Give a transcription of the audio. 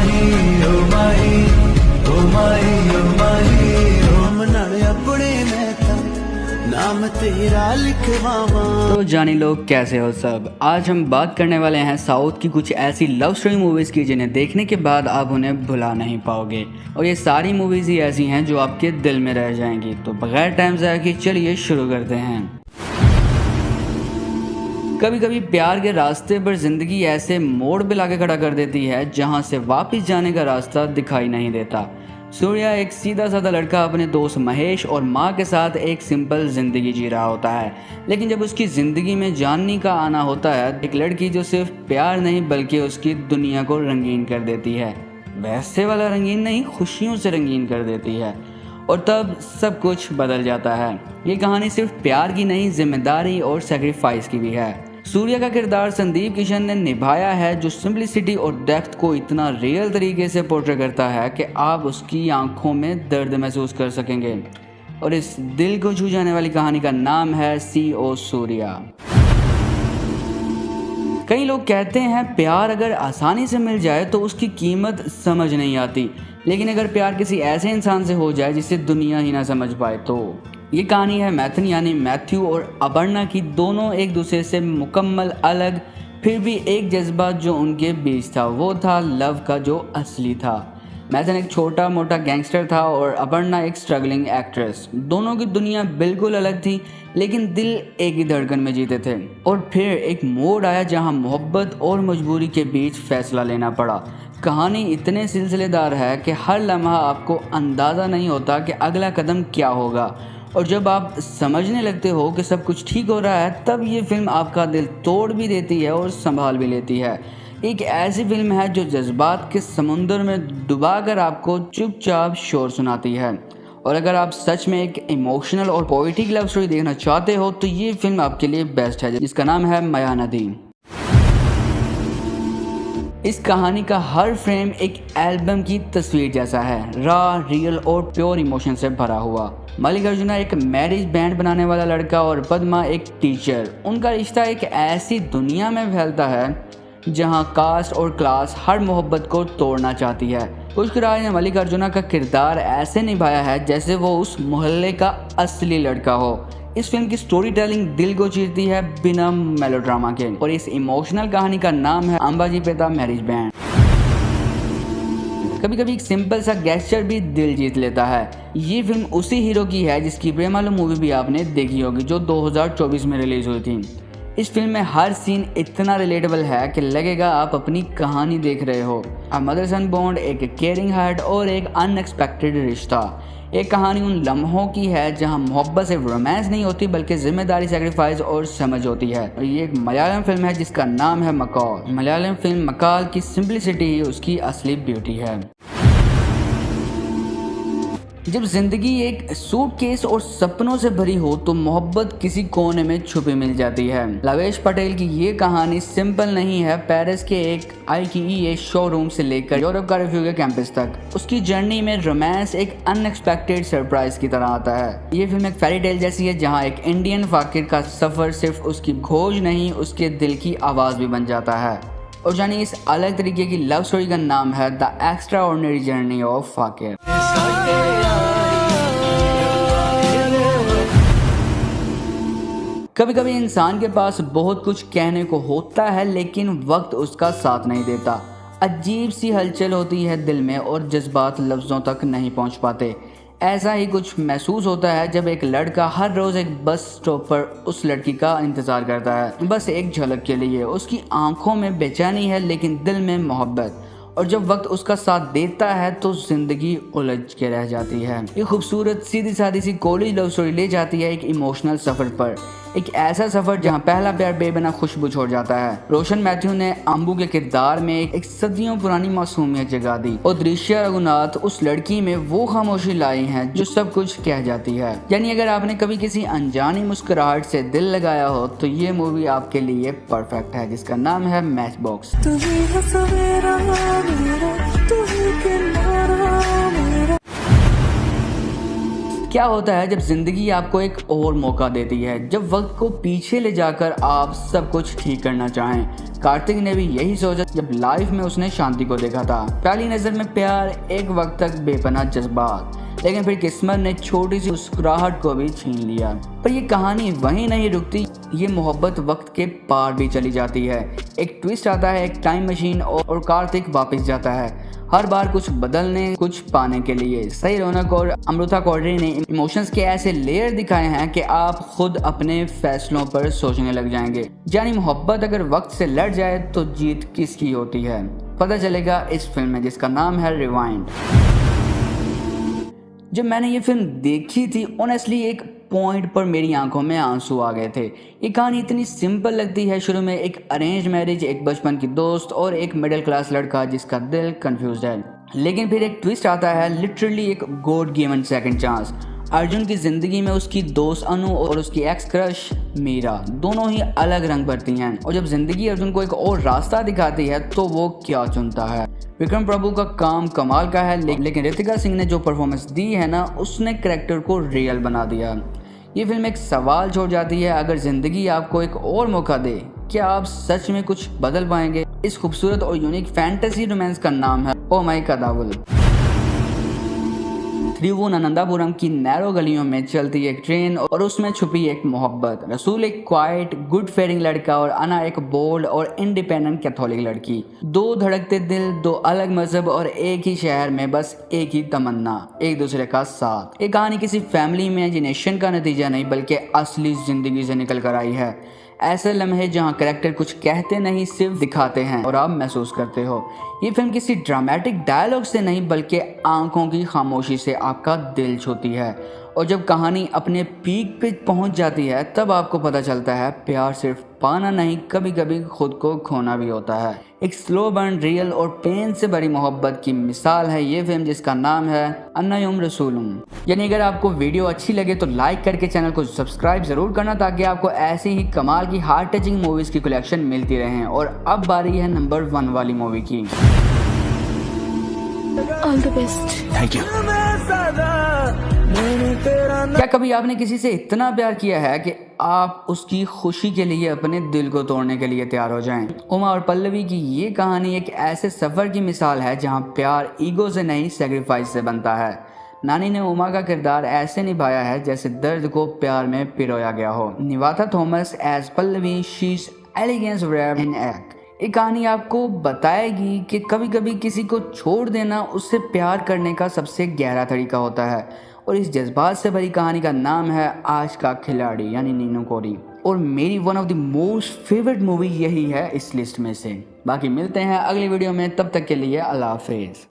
माही ओ माही ओ माही ओ माही ओ मनाने अपने में था नाम तेरा लिखवावा। तो जानी लोग कैसे हो सब। आज हम बात करने वाले हैं साउथ की कुछ ऐसी लव स्टोरी मूवीज़ की जिन्हें देखने के बाद आप उन्हें भुला नहीं पाओगे, और ये सारी मूवीज़ ही ऐसी हैं जो आपके दिल में रह जाएंगी। तो बगैर टाइम ज़ाया किए चलिए शुरू करते हैं। कभी कभी प्यार के रास्ते पर ज़िंदगी ऐसे मोड़ पे लाके खड़ा कर देती है जहाँ से वापस जाने का रास्ता दिखाई नहीं देता। सूर्या एक सीधा साधा लड़का अपने दोस्त महेश और माँ के साथ एक सिंपल ज़िंदगी जी रहा होता है, लेकिन जब उसकी ज़िंदगी में जाननी का आना होता है एक लड़की जो सिर्फ प्यार नहीं बल्कि उसकी दुनिया को रंगीन कर देती है। वैसे वाला रंगीन नहीं, खुशियों से रंगीन कर देती है, और तब सब कुछ बदल जाता है। ये कहानी सिर्फ प्यार की नहीं, जिम्मेदारी और सेक्रीफाइस की भी है। सूर्या का किरदार संदीप किशन ने निभाया है जो सिंपलिसिटी और डेप्थ को इतना रियल तरीके से पोर्ट्रे करता है कि आप उसकी आंखों में दर्द महसूस कर सकेंगे। और इस दिल को छू जाने वाली कहानी का नाम है C.O. सूर्या। कई लोग कहते हैं प्यार अगर आसानी से मिल जाए तो उसकी कीमत समझ नहीं आती, लेकिन अगर प्यार किसी ऐसे इंसान से हो जाए जिसे दुनिया ही ना समझ पाए तो। ये कहानी है मैथन यानी मैथ्यू और अपर्णा की। दोनों एक दूसरे से मुकम्मल अलग, फिर भी एक जज्बा जो उनके बीच था वो था लव का जो असली था। मैथन एक छोटा मोटा गैंगस्टर था और अपर्णा एक स्ट्रगलिंग एक्ट्रेस। दोनों की दुनिया बिल्कुल अलग थी, लेकिन दिल एक ही धड़कन में जीते थे। और फिर एक मोड़ आया जहां मोहब्बत और मजबूरी के बीच फैसला लेना पड़ा। कहानी इतने सिलसिलेदार है कि हर लम्हा आपको अंदाज़ा नहीं होता कि अगला कदम क्या होगा, और जब आप समझने लगते हो कि सब कुछ ठीक हो रहा है तब ये फिल्म आपका दिल तोड़ भी देती है और संभाल भी लेती है। एक ऐसी फिल्म है जो जज्बात के समुंदर में डुबाकर आपको चुपचाप शोर सुनाती है। और अगर आप सच में एक इमोशनल और पोएटिक लव स्टोरी देखना चाहते हो तो ये फिल्म आपके लिए बेस्ट है, जिसका नाम है मायानदी। इस कहानी का हर फ्रेम एक एल्बम की तस्वीर जैसा है, रॉ, रियल और प्योर इमोशन से भरा हुआ। मल्लिकार्जुना एक मैरिज बैंड बनाने वाला लड़का और पद्मा एक टीचर। उनका रिश्ता एक ऐसी दुनिया में फैलता है जहां कास्ट और क्लास हर मोहब्बत को तोड़ना चाहती है। पुष्कर राज ने मल्लिकार्जुना का किरदार ऐसे निभाया है जैसे वो उस मोहल्ले का असली लड़का हो। इस फिल्म की स्टोरी टेलिंग दिल को चीरती है बिना मेलोड्रामा के, और इस इमोशनल कहानी का नाम है अंबाजी पेटा मैरिज बैंड। कभी कभी एक सिंपल सा गेस्चर भी दिल जीत लेता है। ये फिल्म उसी हीरो की है जिसकी प्रेमालू मूवी भी आपने देखी होगी जो 2024 में रिलीज हुई थी। इस फिल्म में हर सीन इतना रिलेटेबल है कि लगेगा आप अपनी कहानी देख रहे हो। अ मदर सन बॉन्ड, एक केयरिंग हार्ट और एक अनएक्सपेक्टेड रिश्ता। एक कहानी उन लम्हों की है जहां मोहब्बत सिर्फ रोमांस नहीं होती बल्कि जिम्मेदारी, सेक्रीफाइस और समझ होती है। और ये एक मलयालम फिल्म है जिसका नाम है मकाल। मलयालम फिल्म मकाल की सिंपलिसिटी ही उसकी असली ब्यूटी है। जब जिंदगी एक सूटकेस और सपनों से भरी हो तो मोहब्बत किसी कोने में छुपी मिल जाती है। लवेश पटेल की ये कहानी सिंपल नहीं है। पेरिस के एक IKEA शोरूम से लेकर यूरोप का रिफ्यूजी कैंपस तक उसकी जर्नी में रोमांस एक अनएक्सपेक्टेड सरप्राइज की तरह आता है। ये फिल्म एक फेरी टेल जैसी है जहाँ एक इंडियन फाकिर का सफर सिर्फ उसकी खोज नहीं उसके दिल की आवाज़ भी बन जाता है। और जानिए इस अलग तरीके की लव स्टोरी का नाम है the extra ordinary journey of Fakir. कभी कभी इंसान के पास बहुत कुछ कहने को होता है लेकिन वक्त उसका साथ नहीं देता। अजीब सी हलचल होती है दिल में और जज्बात लफ्ज़ों तक नहीं पहुंच पाते। ऐसा ही कुछ महसूस होता है जब एक लड़का हर रोज़ एक बस स्टॉप पर उस लड़की का इंतज़ार करता है, बस एक झलक के लिए। उसकी आंखों में बेचैनी है लेकिन दिल में मोहब्बत, और जब वक्त उसका साथ देता है तो जिंदगी उलझ के रह जाती है। ये खूबसूरत सीधी सादी सी कॉलेज लव स्टोरी ले जाती है एक इमोशनल सफ़र पर, एक ऐसा सफ़र जहां पहला प्यार बेबना खुशबू छोड़ जाता है। रोशन मैथ्यू ने अंबू के किरदार में एक सदियों पुरानी मासूमियत जगा दी, और दृश्य रघुनाथ उस लड़की में वो खामोशी लाई है जो सब कुछ कह जाती है। यानी अगर आपने कभी किसी अनजानी मुस्कुराहट से दिल लगाया हो तो ये मूवी आपके लिए परफेक्ट है, जिसका नाम है मैच बॉक्स। क्या होता है जब जिंदगी आपको एक और मौका देती है, जब वक्त को पीछे ले जाकर आप सब कुछ ठीक करना चाहें। कार्तिक ने भी यही सोचा जब लाइफ में उसने शांति को देखा था। पहली नजर में प्यार, एक वक्त तक बेपनाह जज्बात, लेकिन फिर किस्मत ने छोटी सी मुस्कुराहट को भी छीन लिया। पर ये कहानी वहीं नहीं रुकती, ये मोहब्बत वक्त के पार भी चली जाती है। एक ट्विस्ट आता है, एक टाइम मशीन और कार्तिक वापस जाता है, हर बार कुछ बदलने, कुछ पाने के लिए। सही रौनक और अमृता कौडरी ने इमोशंस के ऐसे लेयर दिखाए हैं कि आप खुद अपने फैसलों पर सोचने लग जाएंगे। यानी मोहब्बत अगर वक्त से लड़ जाए तो जीत किसकी होती है, पता चलेगा इस फिल्म में, जिसका नाम है रिवाइंड। जब मैंने ये फिल्म देखी थी, ऑनेस्टली एक पॉइंट पर मेरी आंखों में आंसू आ गए थे। ये कहानी इतनी सिंपल लगती है। शुरू में एक अरेंज मैरिज, एक बचपन की दोस्त और एक मिडिल क्लास लड़का जिसका दिल कंफ्यूज है। लेकिन फिर एक ट्विस्ट आता है, लिटरली एक God given second chance. Arjun की जिंदगी में उसकी दोस्त अनु और उसकी एक्स क्रश मीरा दोनों ही अलग रंग भरती हैं, और जब जिंदगी अर्जुन को एक और रास्ता दिखाती है तो वो क्या चुनता है। विक्रम प्रभु का काम कमाल का है, लेकिन रितिका सिंह ने जो परफॉर्मेंस दी है ना, उसने कैरेक्टर को रियल बना दिया। ये फिल्म एक सवाल छोड़ जाती है, अगर जिंदगी आपको एक और मौका दे, क्या आप सच में कुछ बदल पाएंगे। इस खूबसूरत और यूनिक फैंटेसी रोमांस का नाम है ओ माई कदावुल। त्रिभुवनंतपुरम की नैरो गलियों में चलती एक ट्रेन और उसमें छुपी एक मोहब्बत। रसूल एक क्वाइट गुड फेयरिंग लड़का और अना एक बोल्ड और इंडिपेंडेंट कैथोलिक लड़की। दो धड़कते दिल, दो अलग मजहब और एक ही शहर में बस एक ही तमन्ना, एक दूसरे का साथ। ये कहानी किसी फैमिली इमेजिनेशन का नतीजा नहीं, बल्कि असली जिंदगी से निकल कर आई है। ऐसे लम्हे जहाँ कैरेक्टर कुछ कहते नहीं, सिर्फ दिखाते हैं और आप महसूस करते हो। ये फिल्म किसी ड्रामेटिक डायलॉग से नहीं, बल्कि आंखों की खामोशी से आपका दिल छूती है। और जब कहानी अपने पीक पे पहुंच जाती है, तब आपको पता चलता है प्यार सिर्फ पाना नहीं, कभी कभी खुद को खोना भी होता है। एक स्लो बर्न, रियल और पेन से भरी मोहब्बत की मिसाल है ये फिल्म, जिसका नाम है अन्नयुम रसूलुम। यानी अगर आपको वीडियो अच्छी लगे तो लाइक करके चैनल को सब्सक्राइब जरूर करना, ताकि आपको ऐसी ही कमाल की हार्ट टचिंग मूवीज की कलेक्शन मिलती रहे। और अब बारी है नंबर 1 वाली मूवी की। All the best. Thank you. क्या कभी आपने किसी से इतना प्यार किया है कि आप उसकी खुशी के लिए अपने दिल को तोड़ने के लिए तैयार हो जाएं? उमा और पल्लवी की ये कहानी एक ऐसे सफ़र की मिसाल है जहां प्यार ईगो से नहीं, सैक्रिफाइस से बनता है। नानी ने उमा का किरदार ऐसे निभाया है जैसे दर्द को प्यार में पिरोया गया हो। Nivetha Thomas as Pallavi, she is elegance rare in act. ये कहानी आपको बताएगी कि कभी कभी किसी को छोड़ देना उससे प्यार करने का सबसे गहरा तरीका होता है। और इस जज्बात से भरी कहानी का नाम है आज का खिलाड़ी, यानी नीनू कोरी। और मेरी one of the most favourite movie यही है इस लिस्ट में से। बाकी मिलते हैं अगली वीडियो में, तब तक के लिए अल्लाह हाफिज़।